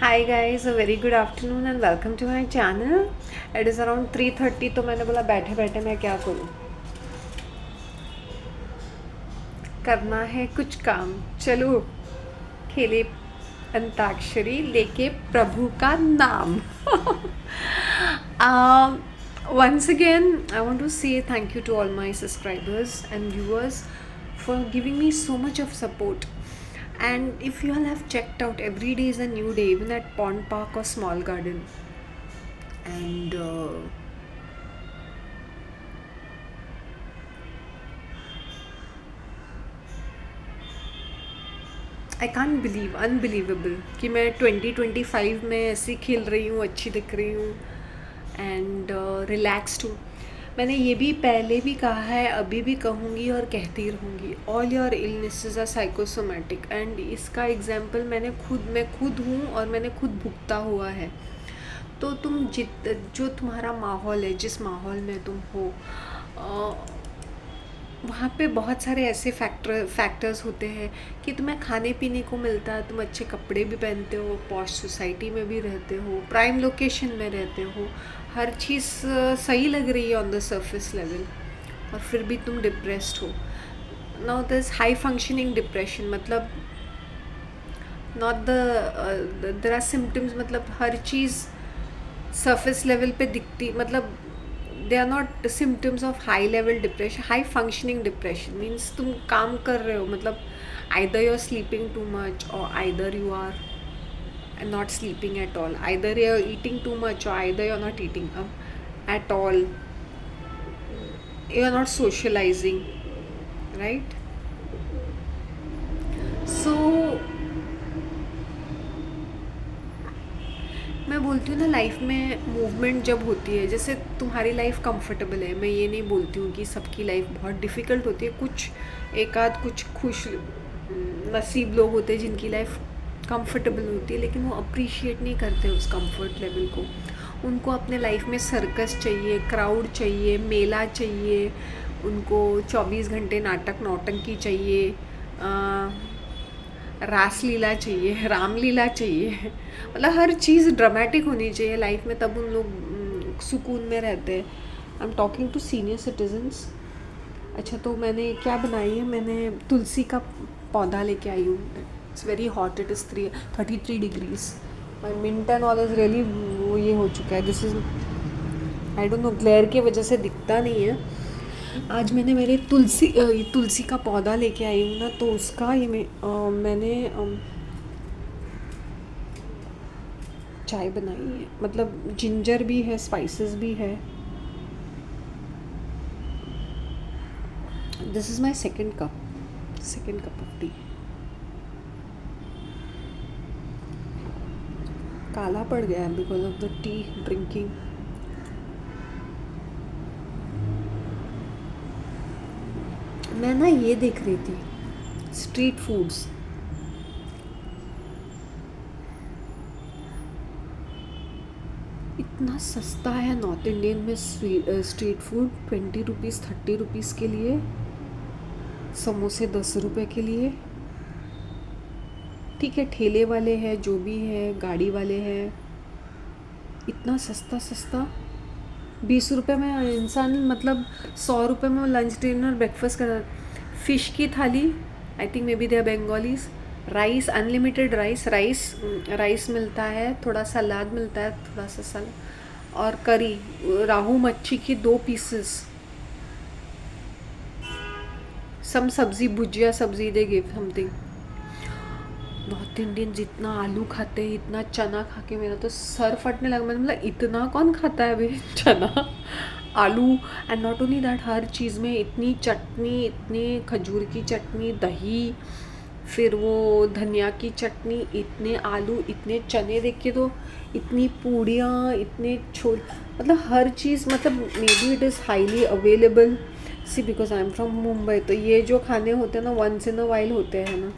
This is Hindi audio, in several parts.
Hi guys, a very good afternoon and welcome to my channel. It is around 3:30 तो मैंने बोला बैठे बैठे मैं क्या करूँ, करना है कुछ काम। चलो खेले अंताक्षरी लेके प्रभु का नाम। um, Once again, I want to say thank you to all my subscribers and viewers for giving me so much of support. And if you all have checked out, every day is a new day, even at Pond Park or Small Garden. And I can't believe, unbelievable कि मैं 2025 में ऐसी खेल रही हूँ, अच्छी दिख रही हूँ एंड रिलैक्स्ड हूँ। मैंने ये भी पहले भी कहा है, अभी भी कहूँगी और कहती रहूँगी, all your illnesses are psychosomatic. And इसका एग्जाम्पल मैं खुद हूँ और मैंने खुद भुगता हुआ है। तो तुम जो तुम्हारा माहौल है, जिस माहौल में तुम हो, वहाँ पे बहुत सारे ऐसे फैक्टर्स होते हैं कि तुम्हें खाने पीने को मिलता है, तुम अच्छे कपड़े भी पहनते हो, पॉश सोसाइटी में भी रहते हो, प्राइम लोकेशन में रहते हो, हर चीज़ सही लग रही है ऑन द सरफेस लेवल, और फिर भी तुम डिप्रेस्ड हो। Now this high functioning depression मतलब नॉट देर आर सिम्टम्स, मतलब हर चीज़ सरफेस लेवल पे दिखती, मतलब they are not symptoms of high level depression. High functioning depression means तुम काम कर रहे हो, मतलब either you are sleeping too much और either you are not sleeping at all, either you're eating too much or either you're not eating at all, you're not socializing, right? So मैं बोलती हूँ ना, लाइफ में मूवमेंट जब होती है, जैसे तुम्हारी लाइफ कंफर्टेबल है, मैं ये नहीं बोलती हूँ कि सबकी लाइफ बहुत डिफ़िकल्ट होती है, कुछ एक आध कुछ खुश नसीब लोग होते हैं जिनकी लाइफ कंफर्टेबल होती है, लेकिन वो अप्रिशिएट नहीं करते उस कंफर्ट लेवल को। उनको अपने लाइफ में सर्कस चाहिए, क्राउड चाहिए, मेला चाहिए, उनको 24 घंटे नाटक नौटंकी चाहिए, रासलीला चाहिए, रामलीला चाहिए, मतलब हर चीज़ ड्रामेटिक होनी चाहिए लाइफ में, तब उन लोग सुकून में रहते हैं। I am talking to senior citizens. अच्छा, तो मैंने क्या बनाई है, मैंने तुलसी का पौधा लेके आई हूँ। It's very hot, it is 33 degrees. My mint and all is really वो ये हो चुका है। This is, I don't know, glare की वजह से दिखता नहीं है। आज मैंने मेरे तुलसी का पौधा लेके आई हूँ ना, तो उसका मैंने चाय बनाई है, मतलब जिंजर भी है, स्पाइसेस भी है। This is my second cup of T. काला पड़ गया है because of the T drinking. मैं ना ये देख रही थी, स्ट्रीट फूड्स। इतना सस्ता है नॉर्थ इंडियन में स्ट्रीट फूड। 20 रुपीज़, 30 रुपीज़ के लिए समोसे, 10 रुपये के लिए। ठीक है, ठेले वाले हैं, जो भी है, गाड़ी वाले हैं, इतना सस्ता 20 रुपये में इंसान, मतलब 100 रुपये में लंच डिनर ब्रेकफास्ट कर। फ़िश की थाली, I think maybe they are Bengalis. Rice, unlimited rice मिलता है, थोड़ा सलाद मिलता है, थोड़ा सा सलाद और करी, राहू मच्छी की 2 पीसेस, सम सब्जी, भुजिया सब्जी, they give something. North Indian जितना आलू खाते हैं, इतना चना खा के मेरा तो सर फटने लगा। मतलब इतना कौन खाता है भाई चना, आलू। एंड नॉट ओनली दैट, हर चीज़ में इतनी चटनी, इतनी खजूर की चटनी, दही, फिर वो धनिया की चटनी, इतने आलू, इतने चने, देख के तो इतनी पूड़ियाँ, इतने छोल, मतलब हर चीज़, मतलब maybe it is highly available. See because I am from Mumbai, तो ये जो खाने होते हैं ना, वंस इन अ वाइल होते हैं ना,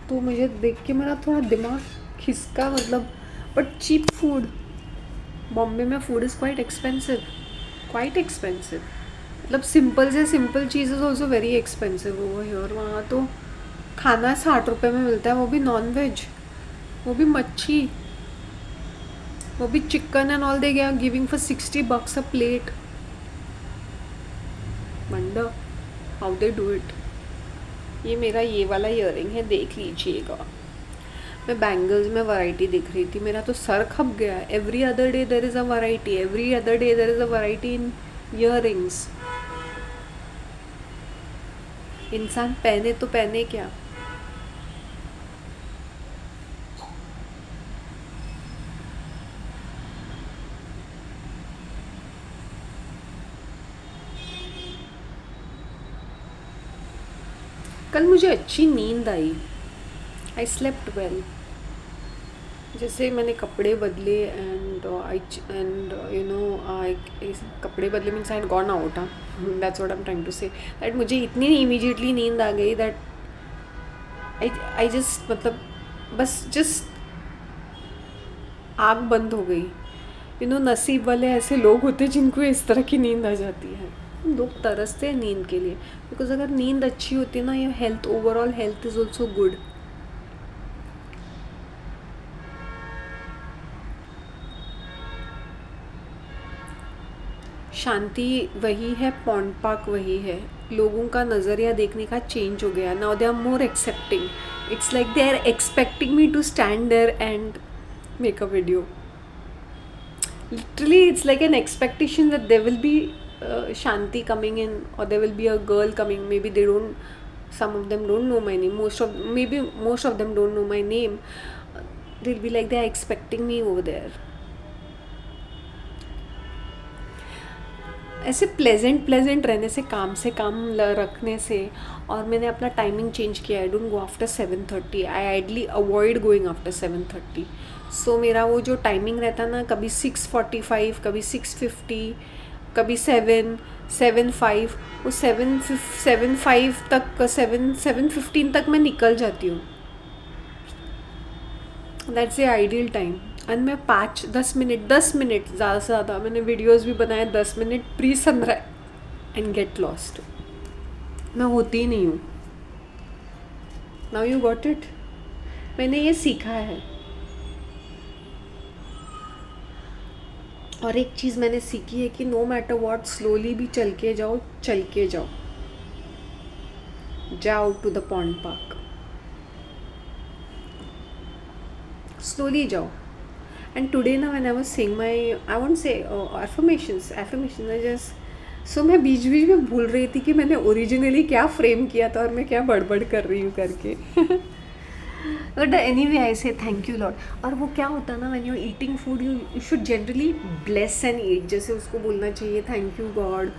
तो मुझे देख के मेरा थोड़ा दिमाग खिसका, मतलब। बट चीप फूड, बॉम्बे में फूड इज़ क्वाइट एक्सपेंसिव। मतलब सिंपल से simple cheese is also very expensive over here. वहाँ तो खाना 60 रुपये में मिलता है, वो भी नॉन वेज। वो भी मच्छी, वो भी chicken and all, they are giving for $60 a plate. Wonder how they do it. ये मेरा ये वाला ईयरिंग है, देख लीजिएगा. मैं बैंगल्स में वैरायटी दिख रही थी, मेरा तो सर खप गया. Every other day there is a variety, every other day there is a variety in earrings. इंसान पहने तो पहने क्या. कल मुझे अच्छी नींद आई. I slept well. जैसे मैंने कपड़े बदले एंड यू नो आई कपड़े बदले means I had gone out. That's what I am trying to say. That मुझे इतनी इमीडिएटली नींद आ गई दैट आई जस्ट मतलब बस जस्ट आँख बंद हो गई. नसीब वाले ऐसे लोग होते हैं जिनको इस तरह की नींद आ जाती है. लोग तरसते हैं नींद के लिए, बिकॉज अगर नींद अच्छी होती है ना, ये health, overall health is also good. शांति वही है, पॉन्ड पार्क वही है. लोगों का नज़रिया देखने का चेंज हो गया. Now they are more accepting. It's like they are expecting me to stand there and make a video. Literally, it's like an expectation that there will be Shanti coming in, or there will be a girl coming. Maybe they don't, some of them don't know my name. Maybe most of them don't know my name. They'll be like, they are expecting me over there. ऐसे प्लेजेंट रहने से, काम से काम रखने से. और मैंने अपना टाइमिंग चेंज किया. I don't go after 7:30. I ideally avoid going after 7:30. सो मेरा वो जो टाइमिंग रहता ना, कभी 6:45, कभी 6:50, कभी 7:05, वो 7:05 तक, 7:15 तक मैं निकल जाती हूँ. That's a ideal time. And मैं 10 मिनट ज़्यादा से ज़्यादा, मैंने वीडियोज़ भी बनाए 10 minute pre sunrise and get lost. मैं होती ही नहीं हूँ. Now you got it. मैंने ये सीखा है. और एक चीज़ मैंने सीखी है कि नो मैटर व्हाट, स्लोली भी चल के जाओ. जाओ to the pond park, slowly जाओ. And today now when I was saying my, I won't say affirmations, I just, so मैं बीच में भूल रही थी कि मैंने ओरिजिनली क्या फ्रेम किया था और मैं क्या बड़बड़ कर रही हूँ करके. बट एनीवे आई से थैंक यू लॉर्ड. और वो क्या होता है ना, when you are eating food, you should generally bless and eat. जैसे उसको बोलना चाहिए thank you God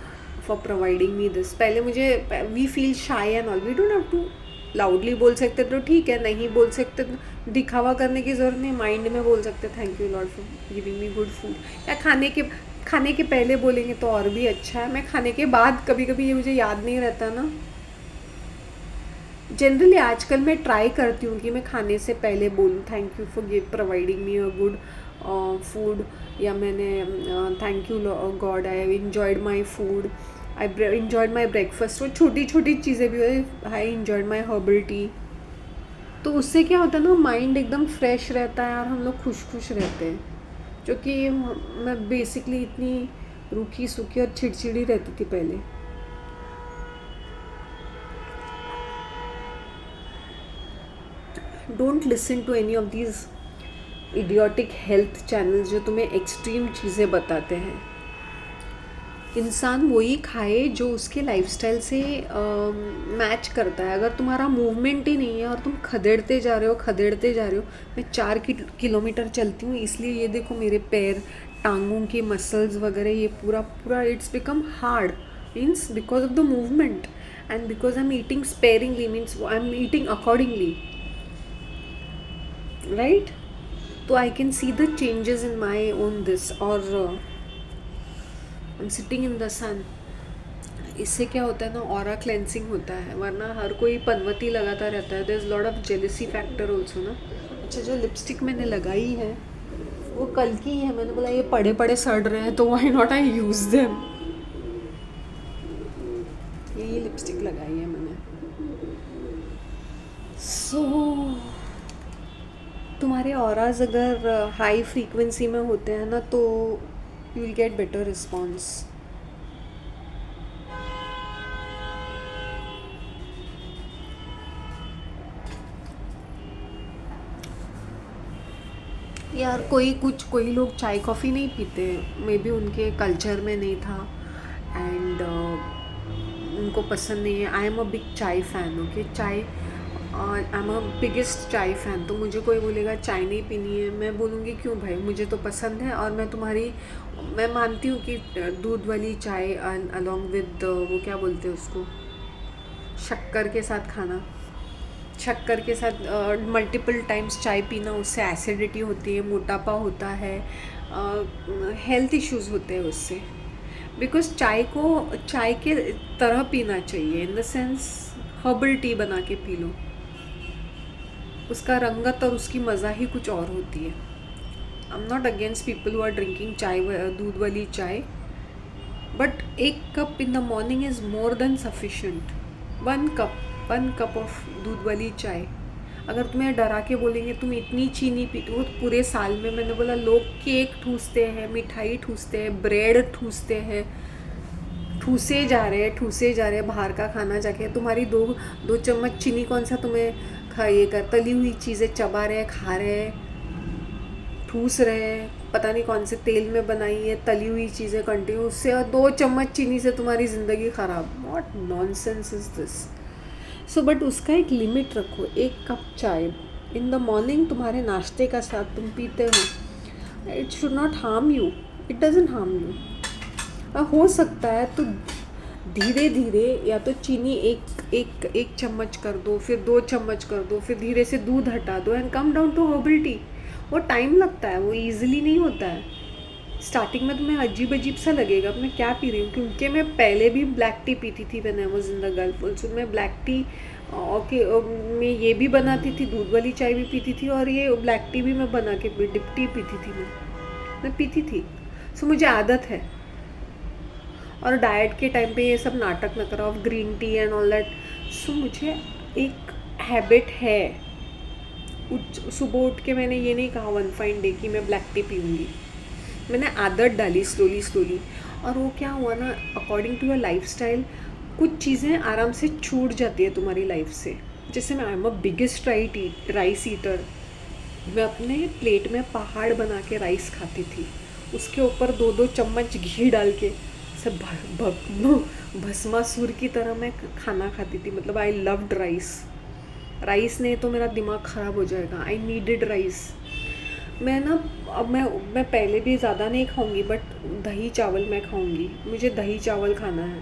for providing me this. पहले मुझे, we feel shy and all, we don't have to loudly बोल सकते तो ठीक है, नहीं बोल सकते तो दिखावा करने की ज़रूरत नहीं. माइंड में बोल सकते thank you Lord for giving me good food. या खाने के पहले बोलेंगे तो और भी अच्छा है. मैं खाने के बाद कभी कभी ये मुझे याद नहीं रहता ना. जनरली आजकल मैं ट्राई करती हूँ कि मैं खाने से पहले बोलूँ thank you for providing me a good food. या मैंने thank you God, I have enjoyed my food, I enjoyed my breakfast. वो छोटी छोटी चीज़ें भी, आई इंजॉयड माई हर्बल टी. तो उससे क्या होता है ना, माइंड एकदम फ्रेश रहता है और हम लोग खुश रहते हैं. जो कि मैं बेसिकली इतनी रूखी सूखी और चिड़चिड़ी रहती थी पहले. Don't listen to any of these idiotic health channels जो तुम्हें एक्सट्रीम चीज़ें बताते हैं. इंसान वही खाए जो उसके लाइफस्टाइल से मैच करता है. अगर तुम्हारा मूवमेंट ही नहीं है और तुम खदेड़ते जा रहे हो. मैं 4 किलोमीटर चलती हूँ, इसलिए ये देखो मेरे पैर, टांगों के मसल्स वगैरह ये पूरा it's become hard. Means because of the movement and because I am eating sparingly, means I am eating accordingly, right. तो I can see the changes in my own this. और I'm sitting in the sun. इससे क्या होता है ना, ऑरा क्लेंसिंग होता है. वरना हर कोई पनवती लगाता रहता है. There is lot of jealousy factor also ना. अच्छा, जो लिपस्टिक मैंने लगाई है वो कल की है. मैंने बोला ये पड़े सड़ रहे हैं तो why not I use them. यही लिपस्टिक लगाई है मैंने. सो तुम्हारा तुम्हारे ऑराज अगर हाई फ्रीक्वेंसी में होते हैं ना, तो you will get better response. यार कोई लोग चाय कॉफ़ी नहीं पीते, मे बी उनके कल्चर में नहीं था, एंड उनको पसंद नहीं है। आई एम अ बिग चाय फ़ैन, ओके। चाय, आई एम अ बिगेस्ट चाय फ़ैन। तो मुझे कोई बोलेगा चाय नहीं पीनी है, मैं बोलूँगी क्यों भाई, मुझे तो पसंद है। और मैं मानती हूँ कि दूध वाली चाय अलॉन्ग विद वो क्या बोलते हैं उसको, शक्कर के साथ खाना, शक्कर के साथ मल्टीपल टाइम्स चाय पीना, उससे एसिडिटी होती है, मोटापा होता है, हेल्थ इश्यूज होते हैं उससे। बिकॉज चाय को चाय के तरह पीना चाहिए, in the sense herbal tea बना के पी लो, उसका रंगत और उसकी मज़ा ही कुछ और होती है। I am not against people who are drinking chai, दूध वाली चाय, बट एक cup in the morning is more than sufficient. 1 cup of दूध वाली चाय। अगर तुम्हें डरा के बोलेंगे तुम इतनी चीनी पीते हो पूरे साल में, मैंने बोला लोग केक ठूसते हैं, मिठाई ठूसते हैं, ब्रेड ठूसते हैं, ठूसे जा रहे हैं बाहर का खाना जाके। तुम्हारी दो दो चम्मच चीनी कौन सा तुम्हें खाइएगा, तली हुई चीज़ें चबा रहे हैं, खा रहे हैं, ठूस रहे हैं, पता नहीं कौन से तेल में बनाई है तली हुई चीज़ें कंटिन्यू, उससे और 2 चम्मच चीनी से तुम्हारी ज़िंदगी ख़राब। What nonsense is this. So but उसका एक लिमिट रखो। 1 कप चाय इन द मॉर्निंग तुम्हारे नाश्ते का साथ तुम पीते हो, it should not harm you, it doesn't harm you. हो सकता है तो धीरे धीरे या तो चीनी एक चम्मच कर दो, फिर 2 चम्मच कर दो, फिर धीरे से दूध हटा दो and come down to herbal tea. वो टाइम लगता है, वो ईजिली नहीं होता है। स्टार्टिंग में तुम्हें अजीब अजीब सा लगेगा मैं क्या पी रही हूँ, क्योंकि मैं पहले भी ब्लैक टी पीती थी when I was in the gulf also. मैं ब्लैक टी ओके मैं ये भी बनाती थी, दूध वाली चाय भी पीती थी, और ये ब्लैक टी भी मैं बना के डिप टी पीती थी, मैं पीती थी। सो मुझे आदत है। और डाइट के टाइम पे ये सब नाटक न करो of green tea and all that. So मुझे एक हैबिट है, सुबह उठ के मैंने ये नहीं कहा वन फाइन डे कि मैं ब्लैक टी पीऊँगी, मैंने आदत डाली स्लोली। और वो क्या हुआ ना, according to your lifestyle कुछ चीज़ें आराम से छूट जाती है तुम्हारी लाइफ से। जैसे मैं I am a biggest rice eater. मैं अपने प्लेट में पहाड़ बना के राइस खाती थी, उसके ऊपर 2-2 चम्मच घी डाल के सब भस्मासुर की तरह मैं खाना खाती थी। मतलब आई लव्ड राइस नहीं तो मेरा दिमाग ख़राब हो जाएगा। I needed rice. मैं ना अब मैं पहले भी ज़्यादा नहीं खाऊंगी, बट दही चावल मैं खाऊंगी, मुझे दही चावल खाना है।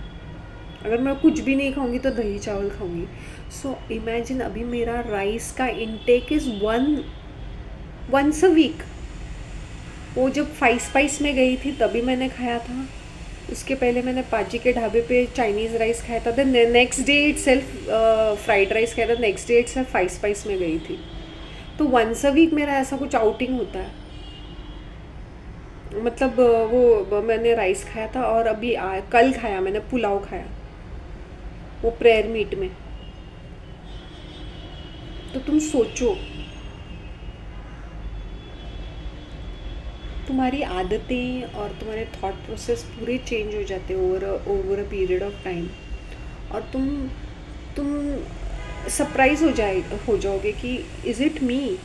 अगर मैं कुछ भी नहीं खाऊंगी तो दही चावल खाऊंगी। सो इमेजिन अभी मेरा राइस का intake is once a week. वो जब 5 स्पाइस में गई थी तभी मैंने खाया था, उसके पहले मैंने पाजी के ढाबे पे चाइनीज़ राइस खाया था, then next day itself fried rice खाया था, next day itself 5 spice में गई थी। तो वंस अ वीक मेरा ऐसा कुछ आउटिंग होता है। मतलब वो मैंने राइस खाया था, और अभी कल खाया मैंने पुलाव खाया, वो प्रेयर मीट में। तो तुम सोचो, तुम्हारी आदतें और तुम्हारे थॉट प्रोसेस पूरे चेंज हो जाते हैं over a period of time. और तुम सरप्राइज हो जाओगे कि is it me.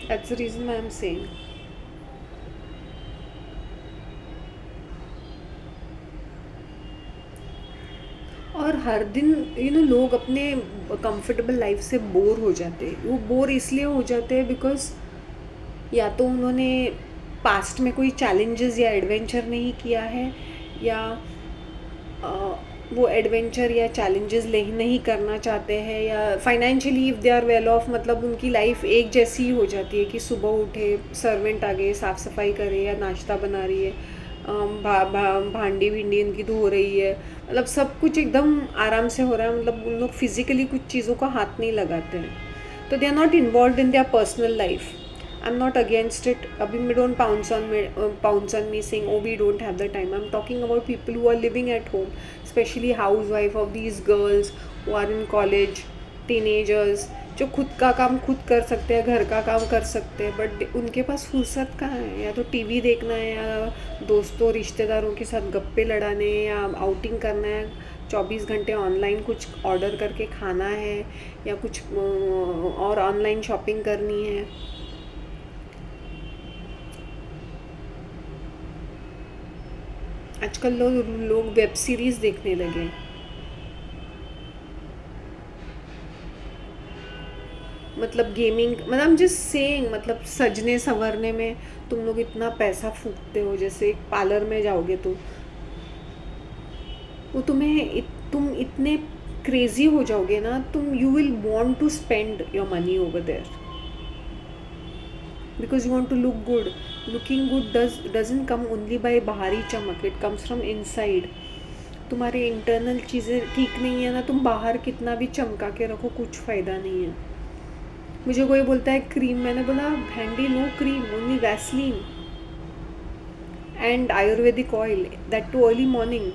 That's the reason I am saying. और हर दिन लोग अपने कंफर्टेबल लाइफ से बोर हो जाते हैं। वो बोर इसलिए हो जाते हैं बिकॉज या तो उन्होंने पास्ट में कोई चैलेंजेस या एडवेंचर नहीं किया है, या वो एडवेंचर या चैलेंजेस नहीं करना चाहते हैं, या financially if they are well off, मतलब उनकी लाइफ एक जैसी ही हो जाती है कि सुबह उठे सर्वेंट आ गए साफ़ सफाई करे या नाश्ता बना रही है, भांडी भिंडी इनकी तो हो रही है, मतलब सब कुछ एकदम आराम से हो रहा है, मतलब उन लोग फिजिकली कुछ चीज़ों का हाथ नहीं लगाते हैं, तो they are not involve in their personal life. I am not against it. अभी me don't pounce on me saying oh we don't have the time. I am talking about people who are living at home, specially house wife of these girls who are in college, teenagers, जो खुद का काम खुद कर सकते हैं, घर का काम कर सकते हैं, बट उनके पास फुर्सत कहाँ है? या तो टीवी देखना है, या दोस्तों रिश्तेदारों के साथ गप्पे लड़ाने हैं, या आउटिंग करना है, 24 घंटे ऑनलाइन कुछ ऑर्डर करके खाना है, या कुछ और ऑनलाइन शॉपिंग करनी है. आजकल लोग वेब सीरीज़ देखने लगे हैं. मतलब गेमिंग, मतलब जिस सेइंग, मतलब सजने संवरने में तुम लोग इतना पैसा फूकते हो, जैसे एक पार्लर में जाओगे तो वो तुम इतने क्रेजी हो जाओगे ना, तुम you will want to spend your money over there because you want to look good. Looking good doesn't come only by बाहरी चमक, इट कम्स फ्रॉम इनसाइड. तुम्हारे इंटरनल चीज़ें ठीक नहीं है ना, तुम बाहर कितना भी चमका के रखो, कुछ फ़ायदा नहीं है. मुझे कोई बोलता है क्रीम, मैंने बोला handy no cream, only Vaseline and Ayurvedic oil, that to early morning.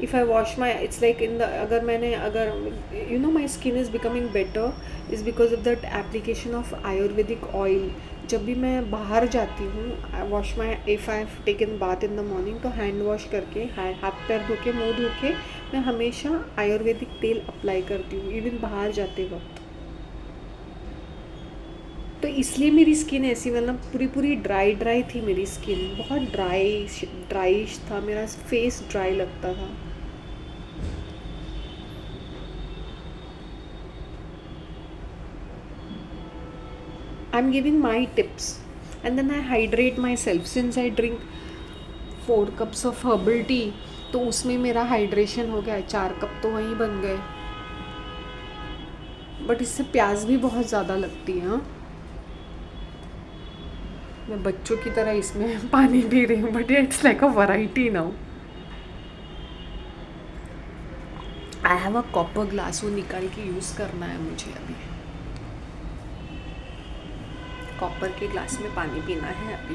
If I wash my, it's like in the, अगर you know my skin is becoming better is because of that application of Ayurvedic oil. जब भी मैं बाहर जाती हूँ, I wash my, if I have taken bath in the morning, तो हैंड वॉश करके, हाथ पैर धो के, मुँह धो के, मैं हमेशा आयुर्वेदिक तेल अप्लाई करती हूँ इवन बाहर जाते वक्त. तो इसलिए मेरी स्किन ऐसी, मतलब पूरी पूरी ड्राई थी मेरी स्किन, बहुत ड्राइश था मेरा फेस, ड्राई लगता था. I am giving my tips and then I hydrate myself. Since I drink 4 cups of herbal tea, तो उसमें मेरा हाइड्रेशन हो गया, 4 कप तो वहीं बन गए. बट इससे प्यास भी बहुत ज़्यादा लगती है. हाँ, मैं बच्चों की तरह इसमें पानी पी रही हूँ, but it's like a variety now. I have a copper glass, वो निकाल के यूज़ करना है मुझे अभी. कॉपर के ग्लास में पानी पीना है अभी.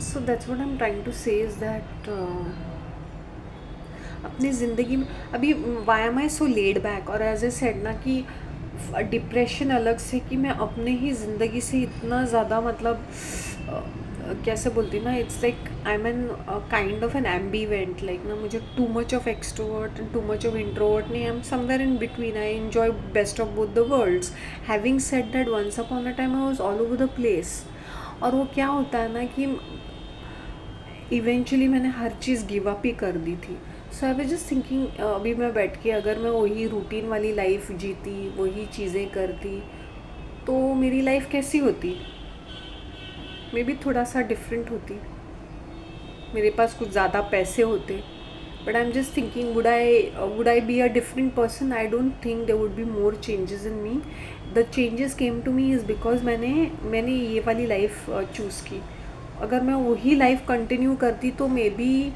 So that's what I am trying to say is that अपनी ज़िंदगी में अभी why am I so laid back, और एज ए सेड ना कि डिप्रेशन अलग से, कि मैं अपने ही ज़िंदगी से इतना ज़्यादा, मतलब कैसे बोलती ना, it's like I am an kind of an ambivert, like ना मुझे too much of extrovert and too much of introvert नहीं, I am somewhere in between. I enjoy best of both the worlds. Having said that, once upon a time I was all over the place. और वो क्या होता है ना कि इवेंचुअली मैंने हर चीज़ गिव अप ही कर दी थी. सो आई वाज जस्ट थिंकिंग, अभी मैं बैठ के अगर मैं वही रूटीन वाली लाइफ जीती, वही चीज़ें करती, तो मेरी लाइफ कैसी होती? मे बी थोड़ा सा डिफरेंट होती, मेरे पास कुछ ज़्यादा पैसे होते. But I am just thinking, would I be a different person? I don't think there would be more changes in me. The changes came to me is because मैंने ये वाली लाइफ चूज़ की. अगर मैं वही लाइफ कंटिन्यू करती तो maybe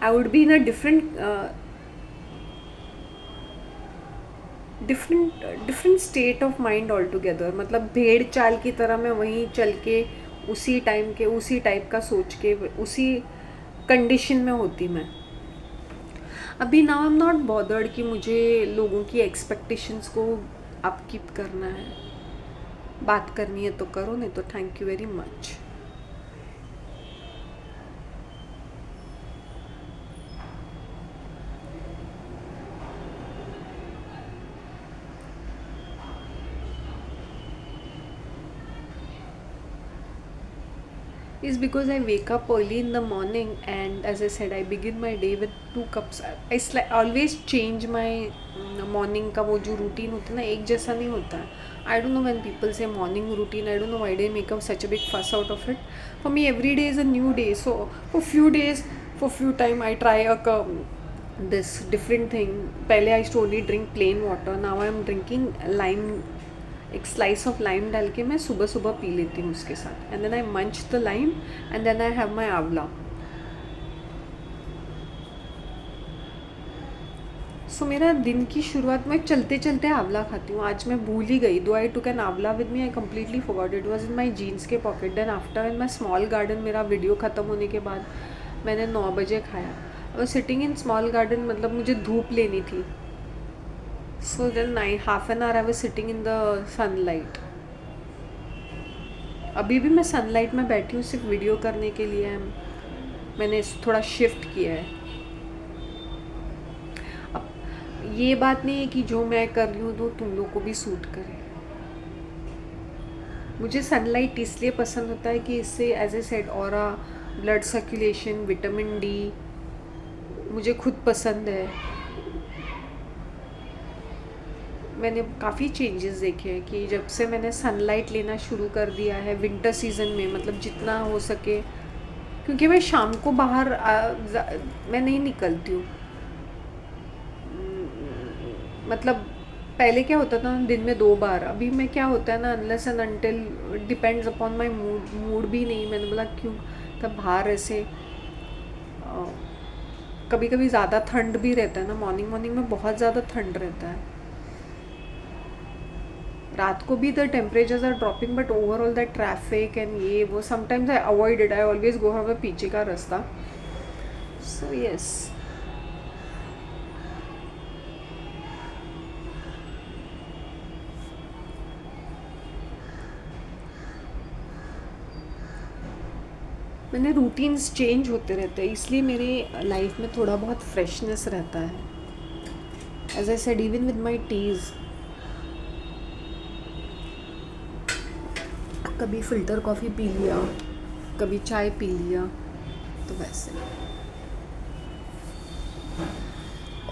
I would be in a different state of mind altogether. मतलब भेड़ चाल की तरह मैं वहीं चल के, उसी टाइम के, उसी टाइप का सोच के, उसी कंडीशन में होती मैं. अभी now I am not bothered कि मुझे लोगों की एक्सपेक्टेशंस को अपकीप करना है. बात करनी है तो करो, नहीं तो thank you very much. Is because I wake up early in the morning, and as I said, I begin my day with 2 cups. I always change my morning का वो जो रूटीन होता है ना, एक जैसा नहीं होता है. I don't know when people say morning routine, I don't know why they make up such a big fuss out of it. For me every day is a new day. So for few days, for few time I try this different thing. पहले I used to only drink plain water. now I am drinking lime. एक स्लाइस ऑफ लाइम डाल के मैं सुबह सुबह पी लेती हूँ उसके साथ. And then I munch the lime and then I have my amla. So मेरा दिन की शुरुआत में चलते चलते आंवला खाती हूँ. आज मैं भूल ही गई. Though I took an amla with me, I completely forgot. It was in my jeans के pocket. Then after in my small garden, मेरा वीडियो ख़त्म होने के बाद मैंने 9 बजे खाया. और सिटिंग इन स्मॉल गार्डन मतलब मुझे धूप लेनी थी. So than half an hour I was sitting in the sunlight. अभी भी मैं सनलाइट में बैठी हूँ सिर्फ वीडियो करने के लिए. मैंने थोड़ा शिफ्ट किया है. अब ये बात नहीं है कि जो मैं कर रही हूँ तो तुम लोग को भी सूट करे. मुझे सनलाइट इसलिए पसंद होता है कि इससे as I said aura, blood circulation, vitamin D मुझे खुद पसंद है. मैंने काफ़ी चेंजेस देखे हैं कि जब से मैंने सनलाइट लेना शुरू कर दिया है विंटर सीज़न में, मतलब जितना हो सके, क्योंकि मैं शाम को बाहर मैं नहीं निकलती हूँ. मतलब पहले क्या होता था दिन में 2 बार. अभी मैं क्या होता है ना, unless and until depends upon my mood भी नहीं. मैंने बोला क्यों तब बाहर ऐसे कभी कभी ज़्यादा ठंड भी रहता है ना. मॉर्निंग में बहुत ज़्यादा ठंड रहता है. रात को भी the temperatures are dropping, but overall that traffic and ये वो sometimes I avoid it. I always go हमें पीछे का रास्ता. सो यस, मैंने रूटीन्स चेंज होते रहते हैं, इसलिए मेरे लाइफ में थोड़ा बहुत फ्रेशनेस रहता है. As I said, even with my teas, कभी फ़िल्टर कॉफ़ी पी लिया, कभी चाय पी लिया, तो वैसे.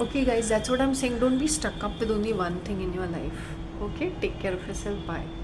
Okay guys, that's what I am saying. Don't be stuck up with only one thing in your life. Okay, take care of yourself. Bye.